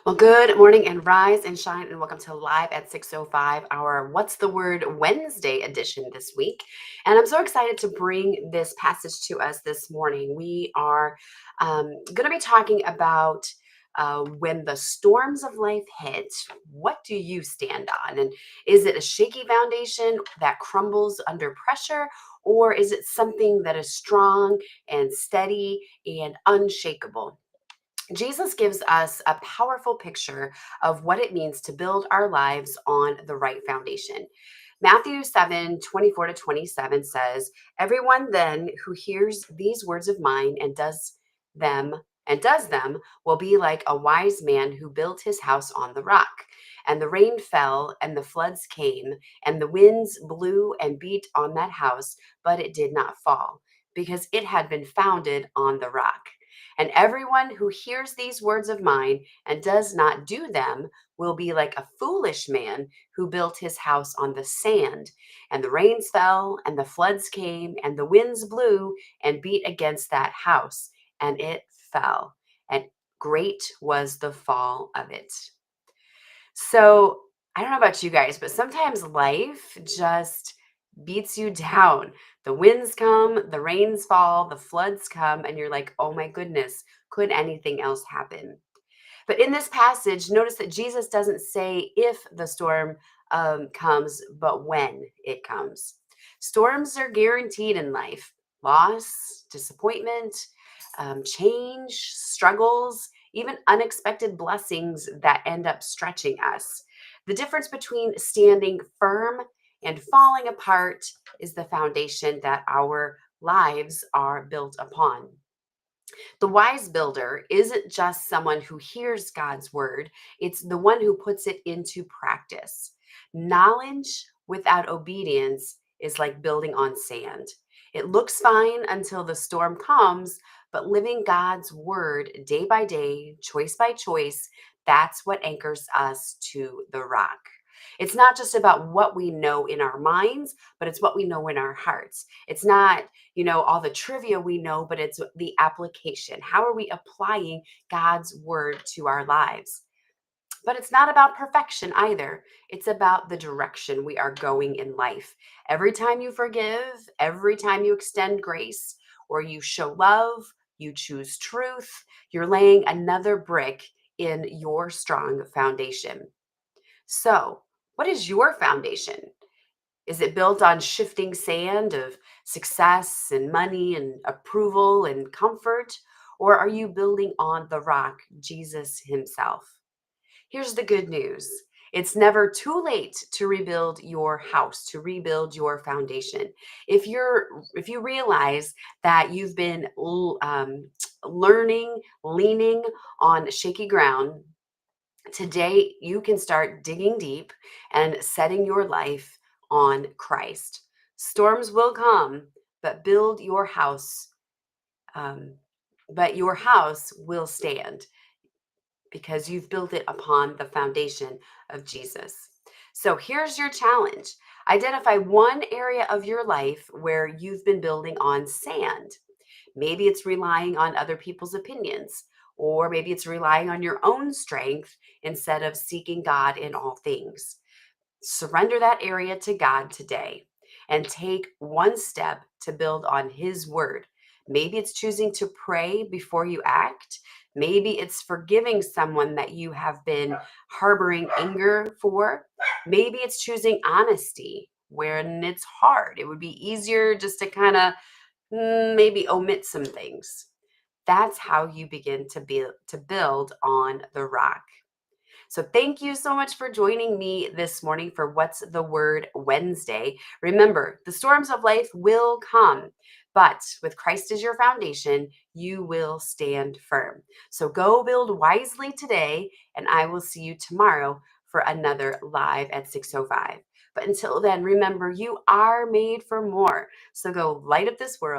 Well, good morning and rise and shine, and welcome to Live at 6:05, our What's the Word Wednesday edition this week. And I'm so excited to bring this passage to us this morning. We are going to be talking about when the storms of life hit, what do you stand on? And is it a shaky foundation that crumbles under pressure, or is it something that is strong and steady and unshakable? Jesus gives us a powerful picture of what it means to build our lives on the right foundation. Matthew 7:24-27 says, "Everyone then who hears these words of mine them and does them will be like a wise man who built his house on the rock. And the rain fell, and the floods came, and the winds blew and beat on that house, but it did not fall, because it had been founded on the rock. And everyone who hears these words of mine and does not do them will be like a foolish man who built his house on the sand. And the rains fell, and the floods came, and the winds blew and beat against that house, and it fell. And great was the fall of it." So I don't know about you guys, but sometimes life just beats you down. The winds come, the rains fall, the floods come, and you're like, oh my goodness, could anything else happen? But in this passage, notice that Jesus doesn't say if the storm comes, but when it comes. Storms are guaranteed in life: loss, disappointment, change, struggles, even unexpected blessings that end up stretching us. The difference between standing firm and falling apart is the foundation that our lives are built upon. The wise builder isn't just someone who hears God's word, it's the one who puts it into practice. Knowledge without obedience is like building on sand. It looks fine until the storm comes, but living God's word day by day, choice by choice, that's what anchors us to the rock. It's not just about what we know in our minds, but it's what we know in our hearts. It's not, all the trivia we know, but it's the application. How are we applying God's word to our lives? But it's not about perfection either. It's about the direction we are going in life. Every time you forgive, every time you extend grace, or you show love, you choose truth, you're laying another brick in your strong foundation. So, what is your foundation? Is it built on shifting sand of success and money and approval and comfort? Or are you building on the rock, Jesus himself? Here's the good news. It's never too late to rebuild your house, to rebuild your foundation. If you realize that you've been leaning on shaky ground, today, you can start digging deep and setting your life on Christ. Storms will come, but build your house, um, but your house will stand because you've built it upon the foundation of Jesus. So here's your challenge: identify one area of your life where you've been building on sand. Maybe it's relying on other people's opinions, or maybe it's relying on your own strength instead of seeking God in all things. Surrender that area to God today and take one step to build on His word. Maybe it's choosing to pray before you act. Maybe it's forgiving someone that you have been harboring anger for. Maybe it's choosing honesty when it's hard. It would be easier just to kind of maybe omit some things. That's how you begin to build on the rock. So thank you so much for joining me this morning for What's the Word Wednesday. Remember, the storms of life will come, but with Christ as your foundation, you will stand firm. So go build wisely today, and I will see you tomorrow for another Live at 6:05. But until then, remember, you are made for more. So go light up this world.